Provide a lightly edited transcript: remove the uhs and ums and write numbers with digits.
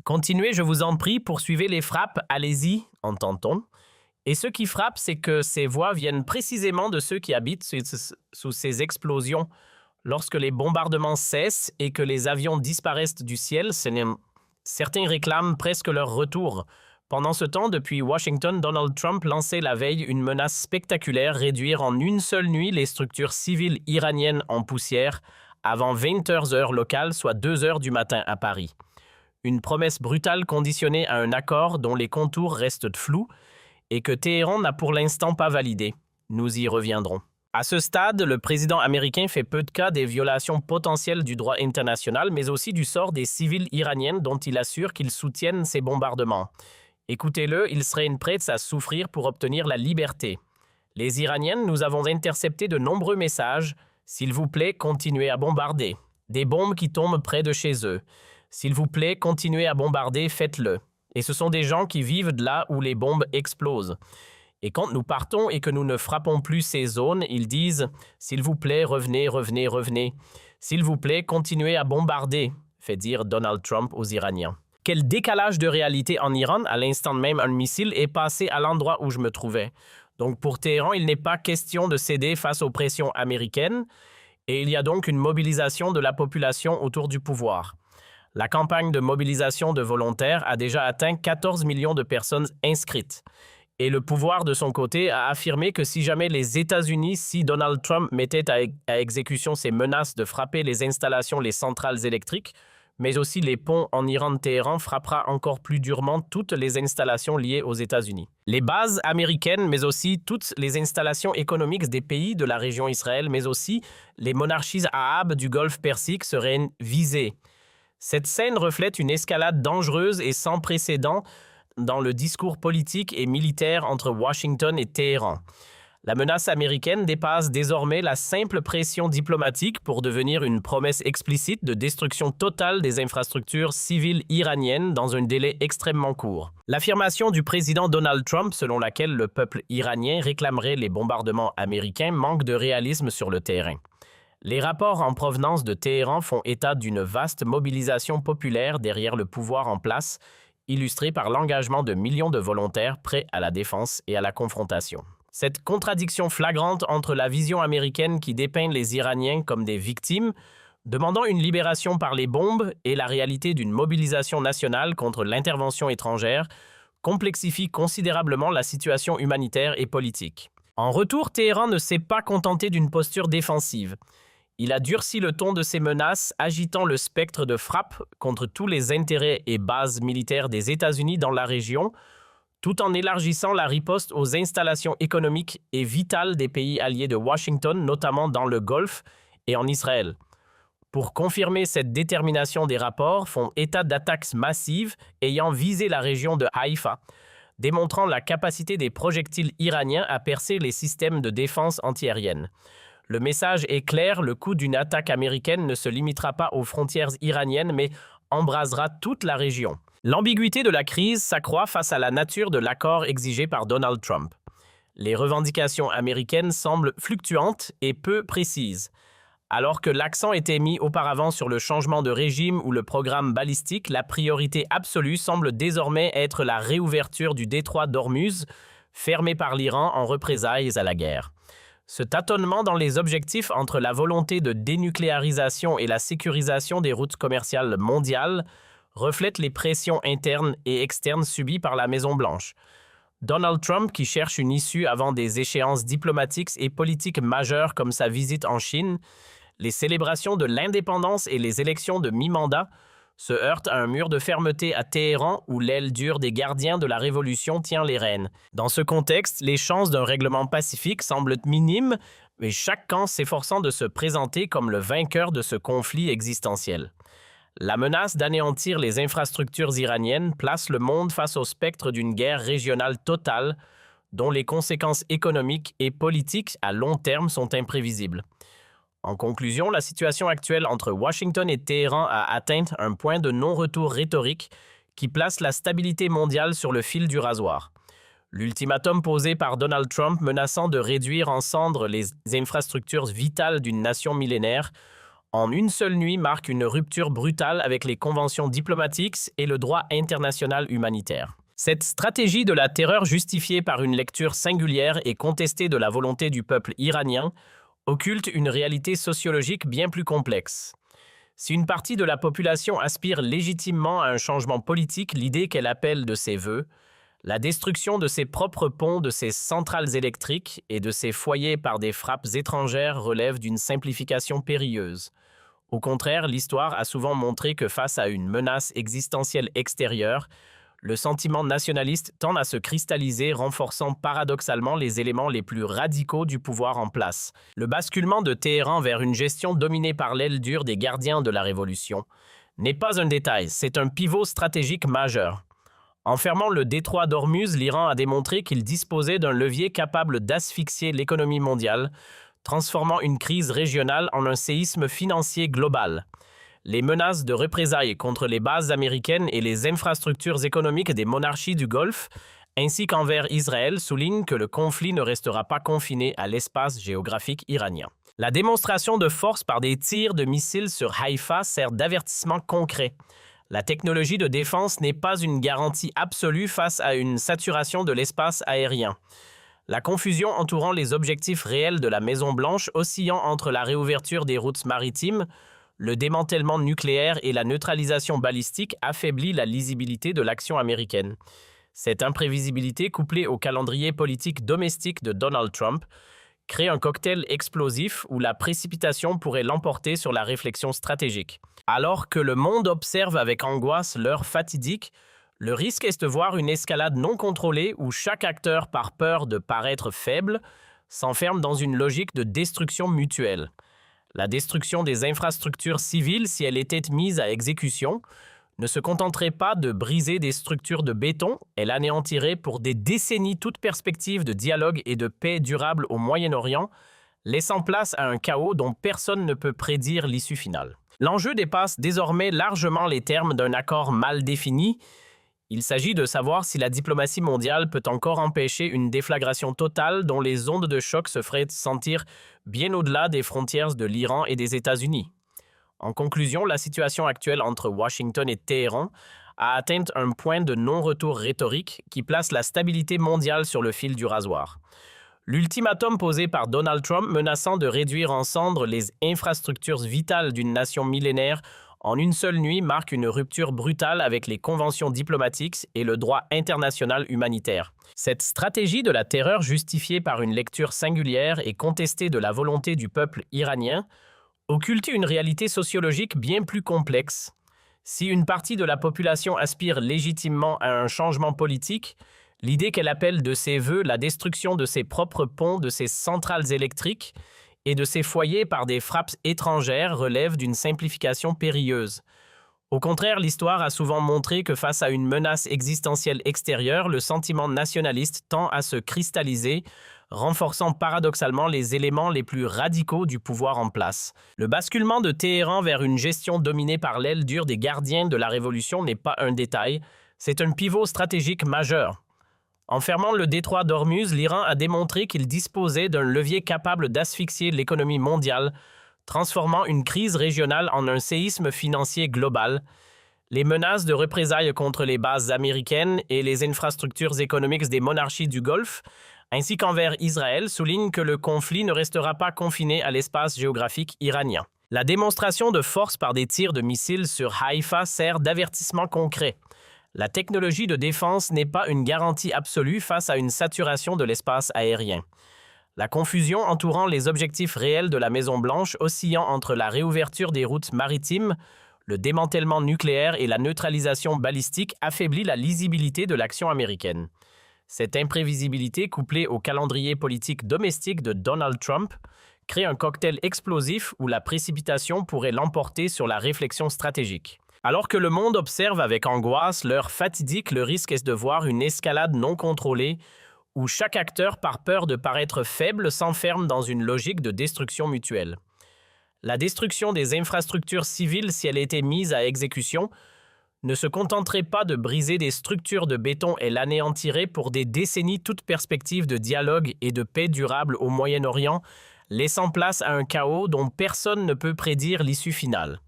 Continuez, je vous en prie, poursuivez les frappes, allez-y, entend-on. Et ce qui frappe, c'est que ces voix viennent précisément de ceux qui habitent sous ces explosions. Lorsque les bombardements cessent et que les avions disparaissent du ciel, certains réclament presque leur retour. Pendant ce temps, depuis Washington, Donald Trump lançait la veille une menace spectaculaire, réduire en une seule nuit les structures civiles iraniennes en poussière avant 20h heure locale, soit 2h du matin à Paris. Une promesse brutale conditionnée à un accord dont les contours restent flous et que Téhéran n'a pour l'instant pas validé. Nous y reviendrons. À ce stade, le président américain fait peu de cas des violations potentielles du droit international, mais aussi du sort des civils iraniennes dont il assure qu'ils soutiennent ces bombardements. Écoutez-le, il serait une prête à souffrir pour obtenir la liberté. Les Iraniennes, nous avons intercepté de nombreux messages. S'il vous plaît, continuez à bombarder. Des bombes qui tombent près de chez eux. S'il vous plaît, continuez à bombarder, faites-le. Et ce sont des gens qui vivent de là où les bombes explosent. Et quand nous partons et que nous ne frappons plus ces zones, ils disent « S'il vous plaît, revenez, revenez, revenez. S'il vous plaît, continuez à bombarder », fait dire Donald Trump aux Iraniens. Quel décalage de réalité en Iran, à l'instant même un missile est passé à l'endroit où je me trouvais. Donc pour Téhéran, il n'est pas question de céder face aux pressions américaines et il y a donc une mobilisation de la population autour du pouvoir. La campagne de mobilisation de volontaires a déjà atteint 14 millions de personnes inscrites. Et le pouvoir, de son côté, a affirmé que si jamais les États-Unis, si Donald Trump mettait à exécution ses menaces de frapper les installations, les centrales électriques, mais aussi les ponts en Iran de Téhéran, frappera encore plus durement toutes les installations liées aux États-Unis. Les bases américaines, mais aussi toutes les installations économiques des pays de la région Israël, mais aussi les monarchies arabes du Golfe Persique seraient visées. Cette scène reflète une escalade dangereuse et sans précédent dans le discours politique et militaire entre Washington et Téhéran. La menace américaine dépasse désormais la simple pression diplomatique pour devenir une promesse explicite de destruction totale des infrastructures civiles iraniennes dans un délai extrêmement court. L'affirmation du président Donald Trump selon laquelle le peuple iranien réclamerait les bombardements américains manque de réalisme sur le terrain. Les rapports en provenance de Téhéran font état d'une vaste mobilisation populaire derrière le pouvoir en place, illustrée par l'engagement de millions de volontaires prêts à la défense et à la confrontation. Cette contradiction flagrante entre la vision américaine qui dépeint les Iraniens comme des victimes, demandant une libération par les bombes, et la réalité d'une mobilisation nationale contre l'intervention étrangère, complexifie considérablement la situation humanitaire et politique. En retour, Téhéran ne s'est pas contenté d'une posture défensive. Il a durci le ton de ses menaces, agitant le spectre de frappe contre tous les intérêts et bases militaires des États-Unis dans la région, tout en élargissant la riposte aux installations économiques et vitales des pays alliés de Washington, notamment dans le Golfe et en Israël. Pour confirmer cette détermination, des rapports font état d'attaques massives ayant visé la région de Haïfa, démontrant la capacité des projectiles iraniens à percer les systèmes de défense antiaérienne. Le message est clair, le coût d'une attaque américaine ne se limitera pas aux frontières iraniennes, mais embrasera toute la région. L'ambiguïté de la crise s'accroît face à la nature de l'accord exigé par Donald Trump. Les revendications américaines semblent fluctuantes et peu précises. Alors que l'accent était mis auparavant sur le changement de régime ou le programme balistique, la priorité absolue semble désormais être la réouverture du détroit d'Ormuz, fermé par l'Iran en représailles à la guerre. Ce tâtonnement dans les objectifs entre la volonté de dénucléarisation et la sécurisation des routes commerciales mondiales reflète les pressions internes et externes subies par la Maison-Blanche. Donald Trump, qui cherche une issue avant des échéances diplomatiques et politiques majeures comme sa visite en Chine, les célébrations de l'indépendance et les élections de mi-mandat se heurtent à un mur de fermeté à Téhéran où l'aile dure des gardiens de la révolution tient les rênes. Dans ce contexte, les chances d'un règlement pacifique semblent minimes, mais chaque camp s'efforçant de se présenter comme le vainqueur de ce conflit existentiel. La menace d'anéantir les infrastructures iraniennes place le monde face au spectre d'une guerre régionale totale, dont les conséquences économiques et politiques à long terme sont imprévisibles. En conclusion, la situation actuelle entre Washington et Téhéran a atteint un point de non-retour rhétorique qui place la stabilité mondiale sur le fil du rasoir. L'ultimatum posé par Donald Trump menaçant de réduire en cendres les infrastructures vitales d'une nation millénaire en une seule nuit marque une rupture brutale avec les conventions diplomatiques et le droit international humanitaire. Cette stratégie de la terreur justifiée par une lecture singulière et contestée de la volonté du peuple iranien occulte une réalité sociologique bien plus complexe. Si une partie de la population aspire légitimement à un changement politique, l'idée qu'elle appelle de ses vœux, la destruction de ses propres ponts, de ses centrales électriques et de ses foyers par des frappes étrangères relève d'une simplification périlleuse. Au contraire, l'histoire a souvent montré que face à une menace existentielle extérieure, le sentiment nationaliste tend à se cristalliser, renforçant paradoxalement les éléments les plus radicaux du pouvoir en place. Le basculement de Téhéran vers une gestion dominée par l'aile dure des gardiens de la révolution n'est pas un détail, c'est un pivot stratégique majeur. En fermant le détroit d'Ormuz, l'Iran a démontré qu'il disposait d'un levier capable d'asphyxier l'économie mondiale, transformant une crise régionale en un séisme financier global. Les menaces de représailles contre les bases américaines et les infrastructures économiques des monarchies du Golfe, ainsi qu'envers Israël, soulignent que le conflit ne restera pas confiné à l'espace géographique iranien. La démonstration de force par des tirs de missiles sur Haïfa sert d'avertissement concret. La technologie de défense n'est pas une garantie absolue face à une saturation de l'espace aérien. La confusion entourant les objectifs réels de la Maison-Blanche oscillant entre la réouverture des routes maritimes, le démantèlement nucléaire et la neutralisation balistique affaiblit la lisibilité de l'action américaine. Cette imprévisibilité, couplée au calendrier politique domestique de Donald Trump, crée un cocktail explosif où la précipitation pourrait l'emporter sur la réflexion stratégique. Alors que le monde observe avec angoisse l'heure fatidique, le risque est de voir une escalade non contrôlée où chaque acteur, par peur de paraître faible, s'enferme dans une logique de destruction mutuelle. La destruction des infrastructures civiles, si elle était mise à exécution, ne se contenterait pas de briser des structures de béton, elle anéantirait pour des décennies toute perspective de dialogue et de paix durable au Moyen-Orient, laissant place à un chaos dont personne ne peut prédire l'issue finale. L'enjeu dépasse désormais largement les termes d'un accord mal défini. Il s'agit de savoir si la diplomatie mondiale peut encore empêcher une déflagration totale dont les ondes de choc se feraient sentir bien au-delà des frontières de l'Iran et des États-Unis. En conclusion, la situation actuelle entre Washington et Téhéran a atteint un point de non-retour rhétorique qui place la stabilité mondiale sur le fil du rasoir. L'ultimatum posé par Donald Trump menaçant de réduire en cendres les infrastructures vitales d'une nation millénaire en une seule nuit marque une rupture brutale avec les conventions diplomatiques et le droit international humanitaire. Cette stratégie de la terreur justifiée par une lecture singulière et contestée de la volonté du peuple iranien occulte une réalité sociologique bien plus complexe. Si une partie de la population aspire légitimement à un changement politique, l'idée qu'elle appelle de ses vœux la destruction de ses propres ponts, de ses centrales électriques et de ses foyers par des frappes étrangères relève d'une simplification périlleuse. Au contraire, l'histoire a souvent montré que face à une menace existentielle extérieure, le sentiment nationaliste tend à se cristalliser, renforçant paradoxalement les éléments les plus radicaux du pouvoir en place. Le basculement de Téhéran vers une gestion dominée par l'aile dure des gardiens de la révolution n'est pas un détail, c'est un pivot stratégique majeur. En fermant le détroit d'Ormuz, l'Iran a démontré qu'il disposait d'un levier capable d'asphyxier l'économie mondiale, transformant une crise régionale en un séisme financier global. Les menaces de représailles contre les bases américaines et les infrastructures économiques des monarchies du Golfe, ainsi qu'envers Israël, soulignent que le conflit ne restera pas confiné à l'espace géographique iranien. La démonstration de force par des tirs de missiles sur Haïfa sert d'avertissement concret. La technologie de défense n'est pas une garantie absolue face à une saturation de l'espace aérien. La confusion entourant les objectifs réels de la Maison-Blanche oscillant entre la réouverture des routes maritimes, le démantèlement nucléaire et la neutralisation balistique affaiblit la lisibilité de l'action américaine. Cette imprévisibilité, couplée au calendrier politique domestique de Donald Trump, crée un cocktail explosif où la précipitation pourrait l'emporter sur la réflexion stratégique. Alors que le monde observe avec angoisse l'heure fatidique, le risque est de voir une escalade non contrôlée où chaque acteur, par peur de paraître faible, s'enferme dans une logique de destruction mutuelle. La destruction des infrastructures civiles, si elle était mise à exécution, ne se contenterait pas de briser des structures de béton, elle anéantirait pour des décennies toute perspective de dialogue et de paix durable au Moyen-Orient, laissant place à un chaos dont personne ne peut prédire l'issue finale.